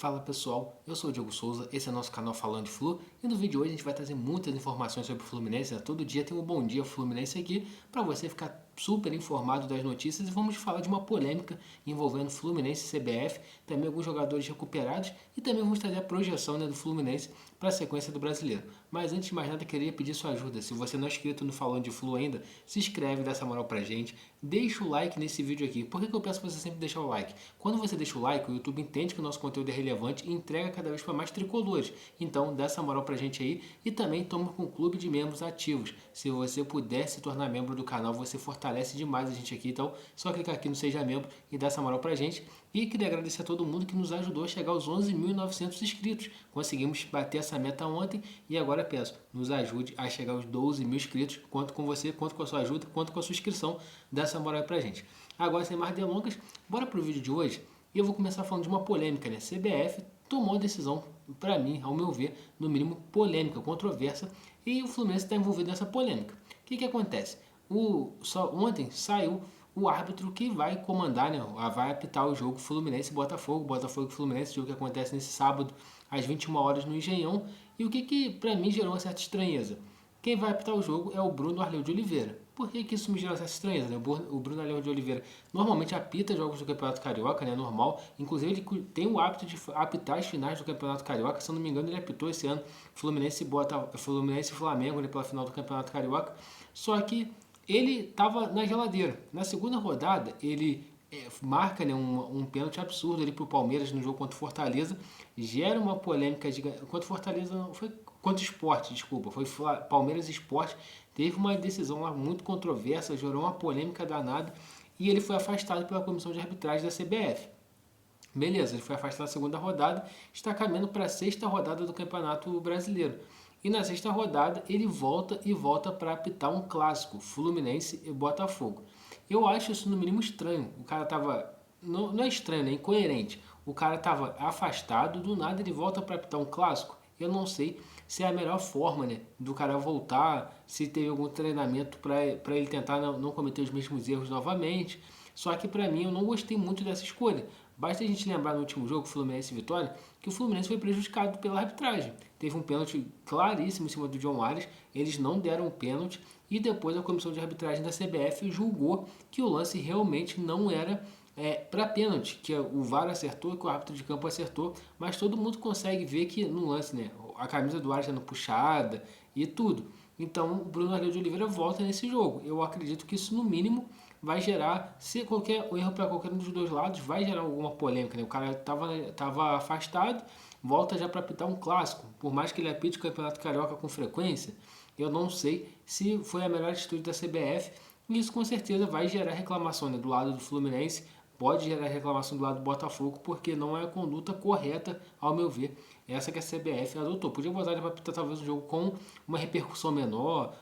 Fala pessoal, eu sou o Diogo Souza, esse é o nosso canal Falando de Flu e no vídeo de hoje a gente vai trazer muitas informações sobre o Fluminense, né? Todo dia tem um Bom Dia Fluminense aqui para você ficar super informado das notícias e vamos falar de uma polêmica envolvendo Fluminense e CBF, também alguns jogadores recuperados e também vamos trazer a projeção, né, do Fluminense para a sequência do Brasileiro. Mas antes de mais nada, queria pedir sua ajuda. Se você não é inscrito no Falando de Flu ainda, se inscreve, dá essa moral pra gente, deixa o like nesse vídeo aqui. Por que eu peço para você sempre deixar o like? Quando você deixa o like, o YouTube entende que o nosso conteúdo é relevante e entrega cada vez para mais tricolores. Então, dá essa moral pra gente aí e também toma com um clube de membros ativos. Se você puder se tornar membro do canal, você fortalece demais a gente aqui. Então, só clicar aqui no Seja Membro e dar essa moral pra gente. E queria agradecer a todo mundo que nos ajudou a chegar aos 11.900 inscritos. Conseguimos bater essa meta ontem e agora peço, nos ajude a chegar aos 12 mil inscritos. Conto com você, conto com a sua ajuda, conto com a sua inscrição. Dá essa moral aí pra gente. Agora, sem mais delongas, bora pro vídeo de hoje. E eu vou começar falando de uma polêmica, né? CBF tomou a decisão, para mim, ao meu ver, no mínimo polêmica, controversa, e o Fluminense está envolvido nessa polêmica. O que acontece? Ontem saiu o árbitro que vai comandar, né? Vai apitar o jogo Fluminense e Botafogo, Botafogo e Fluminense, jogo que acontece nesse sábado às 21 horas no Engenhão. E o que para mim gerou uma certa estranheza? Quem vai apitar o jogo é o Bruno Arleu de Oliveira. Por que isso me gerou essa estranheza? Né? O Bruno Arleu de Oliveira normalmente apita jogos do Campeonato Carioca, né? Normal. Inclusive ele tem o hábito de apitar as finais do Campeonato Carioca. Se eu não me engano, ele apitou esse ano Fluminense e Flamengo, né, pela final do Campeonato Carioca. Só que ele estava na geladeira. Na segunda rodada, ele marca, né, um pênalti absurdo ali para o Palmeiras no jogo contra o Fortaleza. Gera uma polêmica gigante. Contra o Fortaleza, não foi contra o Sport, desculpa. Foi Palmeiras e Sport. Teve uma decisão lá muito controversa, gerou uma polêmica danada. E ele foi afastado pela comissão de arbitragem da CBF. Beleza, ele foi afastado na segunda rodada, está caminhando para a sexta rodada do Campeonato Brasileiro. E na sexta rodada ele volta para apitar um clássico, Fluminense e Botafogo. Eu acho isso no mínimo estranho. O cara tava. Não é estranho, é incoerente. O cara tava afastado, do nada ele volta para apitar um clássico. Eu não sei se é a melhor forma, né, do cara voltar, se teve algum treinamento para ele tentar não cometer os mesmos erros novamente. Só que para mim eu não gostei muito dessa escolha. Basta a gente lembrar no último jogo, Fluminense e Vitória, que o Fluminense foi prejudicado pela arbitragem. Teve um pênalti claríssimo em cima do John Arias, eles não deram o pênalti e depois a comissão de arbitragem da CBF julgou que o lance realmente não era para pênalti, que o VAR acertou, que o árbitro de campo acertou, mas todo mundo consegue ver que no lance, né, a camisa do Arias sendo puxada e tudo. Então o Bruno Arleu de Oliveira volta nesse jogo. Eu acredito que isso no mínimo vai gerar, se qualquer erro para qualquer um dos dois lados, vai gerar alguma polêmica. Né? O cara tava afastado, volta já para apitar um clássico. Por mais que ele apite o Campeonato Carioca com frequência, eu não sei se foi a melhor atitude da CBF. E isso com certeza vai gerar reclamação, né, do lado do Fluminense, pode gerar reclamação do lado do Botafogo, porque não é a conduta correta, ao meu ver, essa que a CBF adotou. Podia botar para apitar talvez um jogo com uma repercussão menor,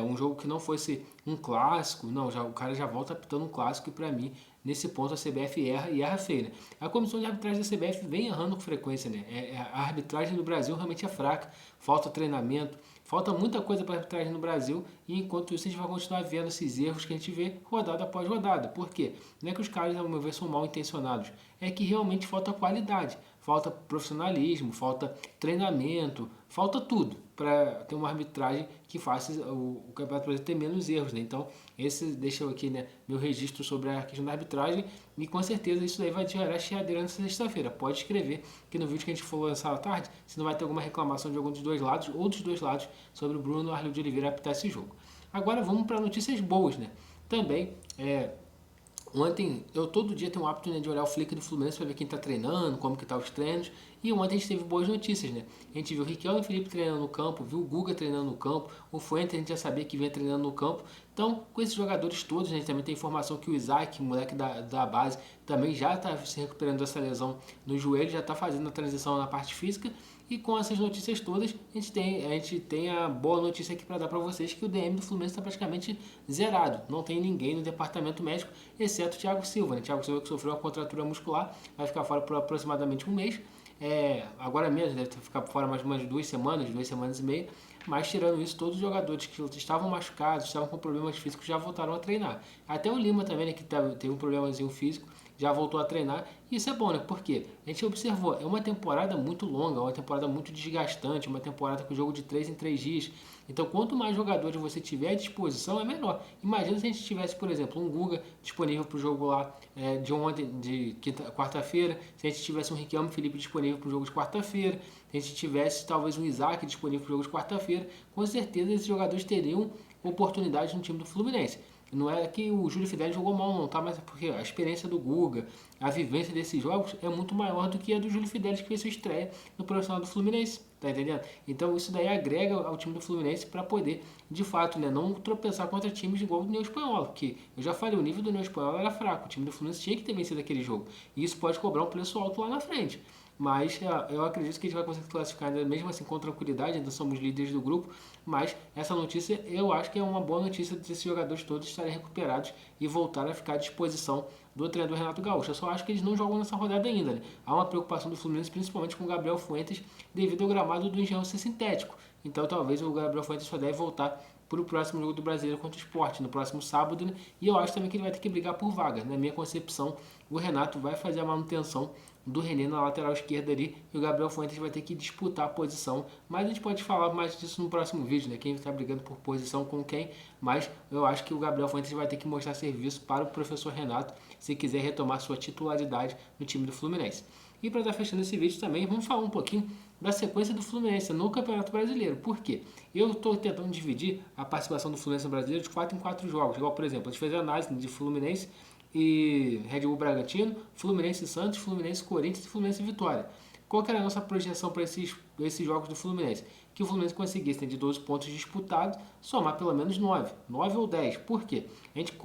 um jogo que não fosse um clássico. Não, o cara já volta apitando um clássico e para mim, nesse ponto, a CBF erra e erra feio. Né? A comissão de arbitragem da CBF vem errando com frequência. Né? A arbitragem no Brasil realmente é fraca, falta treinamento, falta muita coisa para a arbitragem no Brasil e enquanto isso a gente vai continuar vendo esses erros que a gente vê rodada após rodada. Por quê? Não é que os caras, ao meu ver, são mal intencionados, é que realmente falta qualidade, falta profissionalismo, falta treinamento, falta tudo para ter uma arbitragem que faça o Campeonato Brasileiro ter menos erros. Né? Então, esse deixa eu aqui, né, meu registro sobre a questão da arbitragem e com certeza isso daí vai gerar chiadeira nessa sexta-feira. Pode escrever que no vídeo que a gente for lançar à tarde, se não vai ter alguma reclamação de algum dos dois lados ou dos dois lados sobre o Bruno Arleu de Oliveira apitar esse jogo. Agora vamos para notícias boas, né? Também, ontem, eu todo dia tenho o hábito, né, de olhar o Flick do Fluminense para ver quem está treinando, como que tá os treinos. E ontem a gente teve boas notícias, né? A gente viu o Riquelme e o Felipe treinando no campo, viu o Guga treinando no campo, o Fuentes a gente já sabia que vinha treinando no campo. Então, com esses jogadores todos, a gente também tem informação que o Isaac, moleque da base, também já está se recuperando dessa lesão no joelho, já está fazendo a transição na parte física. E com essas notícias todas, a gente tem a boa notícia aqui para dar para vocês que o DM do Fluminense está praticamente zerado. Não tem ninguém no departamento médico, exceto o Thiago Silva. Né? Thiago Silva que sofreu uma contratura muscular, vai ficar fora por aproximadamente um mês. Agora mesmo, deve ficar fora mais umas 2 semanas e meia. Mas tirando isso, todos os jogadores que estavam machucados, estavam com problemas físicos, já voltaram a treinar. Até o Lima também, né, que teve um problemazinho físico, já voltou a treinar. E isso é bom, né? Porque a gente observou, é uma temporada muito longa, uma temporada muito desgastante, uma temporada com jogo de 3 em 3 dias. Então, quanto mais jogadores você tiver à disposição, é melhor. Imagina se a gente tivesse, por exemplo, um Guga disponível para o jogo lá de ontem, de quarta-feira, se a gente tivesse um Riquelme Felipe disponível para o jogo de quarta-feira, se a gente tivesse talvez um Isaac disponível para o jogo de quarta-feira, com certeza esses jogadores teriam oportunidade no time do Fluminense. Não é que o Júlio Fidelis jogou mal, não, tá? Mas é porque a experiência do Guga, a vivência desses jogos é muito maior do que a do Júlio Fidelis, que fez sua estreia no profissional do Fluminense, tá entendendo? Então isso daí agrega ao time do Fluminense para poder, de fato, né, não tropeçar contra times igual o União Espanhola, porque eu já falei, o nível do União Espanhola era fraco, o time do Fluminense tinha que ter vencido aquele jogo, e isso pode cobrar um preço alto lá na frente. Mas eu acredito que a gente vai conseguir classificar ainda mesmo assim com tranquilidade, ainda somos líderes do grupo, mas essa notícia eu acho que é uma boa notícia desses jogadores todos estarem recuperados e voltar a ficar à disposição do treinador Renato Gaúcho. Eu só acho que eles não jogam nessa rodada ainda, né? Há uma preocupação do Fluminense principalmente com o Gabriel Fuentes devido ao gramado do Engenhão ser sintético. Então talvez o Gabriel Fuentes só deve voltar para o próximo jogo do Brasileiro contra o Sport, no próximo sábado, né? E eu acho também que ele vai ter que brigar por vaga. Na minha concepção, o Renato vai fazer a manutenção do René na lateral esquerda ali e o Gabriel Fuentes vai ter que disputar a posição. Mas a gente pode falar mais disso no próximo vídeo, né? Quem está brigando por posição com quem. Mas eu acho que o Gabriel Fuentes vai ter que mostrar serviço para o professor Renato se quiser retomar sua titularidade no time do Fluminense. E para estar fechando esse vídeo também, vamos falar um pouquinho da sequência do Fluminense no Campeonato Brasileiro. Por quê? Eu estou tentando dividir a participação do Fluminense no Brasileiro de 4 em 4 jogos. Igual, por exemplo, a gente fez a análise de Fluminense e Red Bull Bragantino, Fluminense e Santos, Fluminense e Corinthians e Fluminense e Vitória. Qual que era a nossa projeção para esses jogos do Fluminense? Que o Fluminense conseguisse, de 12 pontos disputados, somar pelo menos 9 ou 10. Por quê? A gente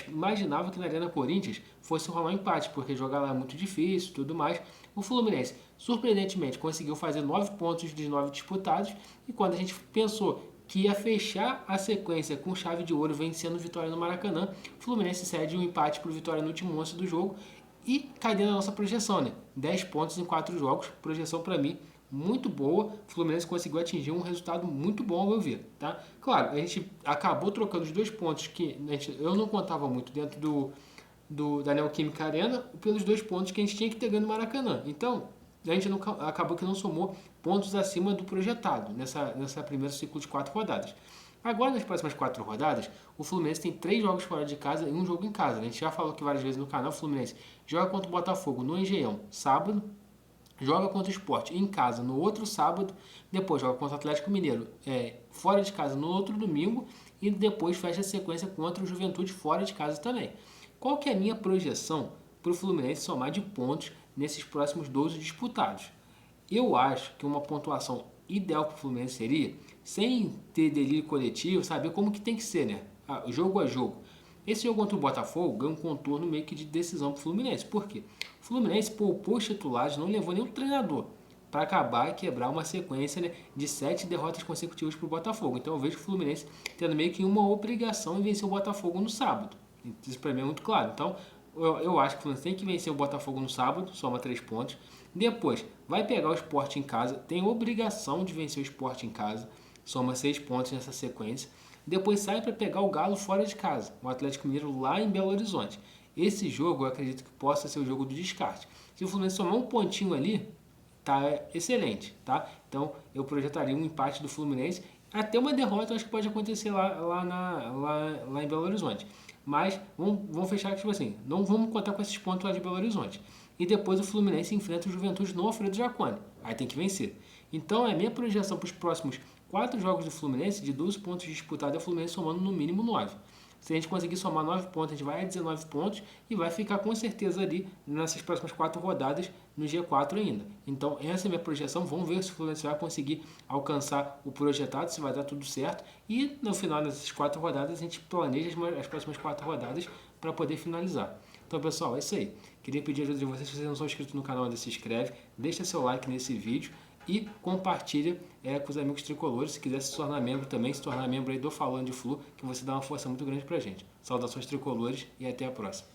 imaginava que na Arena Corinthians fosse rolar um empate, porque jogar lá é muito difícil e tudo mais. O Fluminense, surpreendentemente, conseguiu fazer 9 pontos dos 9 disputados, e quando a gente pensou que ia fechar a sequência com chave de ouro vencendo o Vitória no Maracanã, o Fluminense cede um empate para o Vitória no último lance do jogo e cai dentro da nossa projeção, né? 10 pontos em 4 jogos, projeção para mim muito boa. O Fluminense conseguiu atingir um resultado muito bom, ao meu ver, tá? Claro, a gente acabou trocando os 2 pontos que eu não contava muito dentro da Neoquímica Arena pelos 2 pontos que a gente tinha que ter ganho no Maracanã. Então, a gente acabou que não somou pontos acima do projetado nessa primeiro ciclo de 4 rodadas. Agora, nas próximas 4 rodadas, o Fluminense tem 3 jogos fora de casa e 1 jogo em casa. A gente já falou aqui várias vezes no canal, o Fluminense joga contra o Botafogo no Engenhão, sábado, joga contra o Sport em casa no outro sábado, depois joga contra o Atlético Mineiro fora de casa no outro domingo e depois fecha a sequência contra o Juventude fora de casa também. Qual que é a minha projeção para o Fluminense somar de pontos nesses próximos 12 disputados? Eu acho que uma pontuação ideal para o Fluminense seria, sem ter delírio coletivo, saber como que tem que ser, né? Jogo a jogo. Esse jogo contra o Botafogo ganha um contorno meio que de decisão para o Fluminense. Por quê? O Fluminense poupou os titulares, não levou nenhum treinador para acabar e quebrar uma sequência, né, de 7 derrotas consecutivas para o Botafogo. Então eu vejo o Fluminense tendo meio que uma obrigação em vencer o Botafogo no sábado. Isso para mim é muito claro. Então eu acho que o Fluminense tem que vencer o Botafogo no sábado, soma 3 pontos. Depois vai pegar o Sport em casa, tem obrigação de vencer o Sport em casa, soma 6 pontos nessa sequência. Depois sai para pegar o Galo fora de casa, o Atlético Mineiro lá em Belo Horizonte. Esse jogo eu acredito que possa ser o jogo do descarte. Se o Fluminense somar um pontinho ali, tá excelente, tá? Então eu projetaria um empate do Fluminense. Até uma derrota eu acho que pode acontecer lá em Belo Horizonte. Mas vamos fechar tipo assim, não vamos contar com esses pontos lá de Belo Horizonte. E depois o Fluminense enfrenta o Juventude no Alfredo Jaconi. Aí tem que vencer. Então a minha projeção para os próximos 4 jogos do Fluminense, de 12 pontos disputados, é o Fluminense somando no mínimo 9. Se a gente conseguir somar 9 pontos, a gente vai a 19 pontos e vai ficar com certeza ali nessas próximas 4 rodadas no G4 ainda. Então essa é a minha projeção, vamos ver se o Fluminense vai conseguir alcançar o projetado, se vai dar tudo certo. E no final dessas 4 rodadas a gente planeja as próximas 4 rodadas para poder finalizar. Então pessoal, é isso aí. Queria pedir a ajuda de vocês, se vocês não são inscritos no canal ainda, se inscreve, deixa seu like nesse vídeo e compartilha com os amigos tricolores. Se quiser se tornar membro também, se tornar membro aí do Falando de Flu, que você dá uma força muito grande pra gente. Saudações tricolores e até a próxima.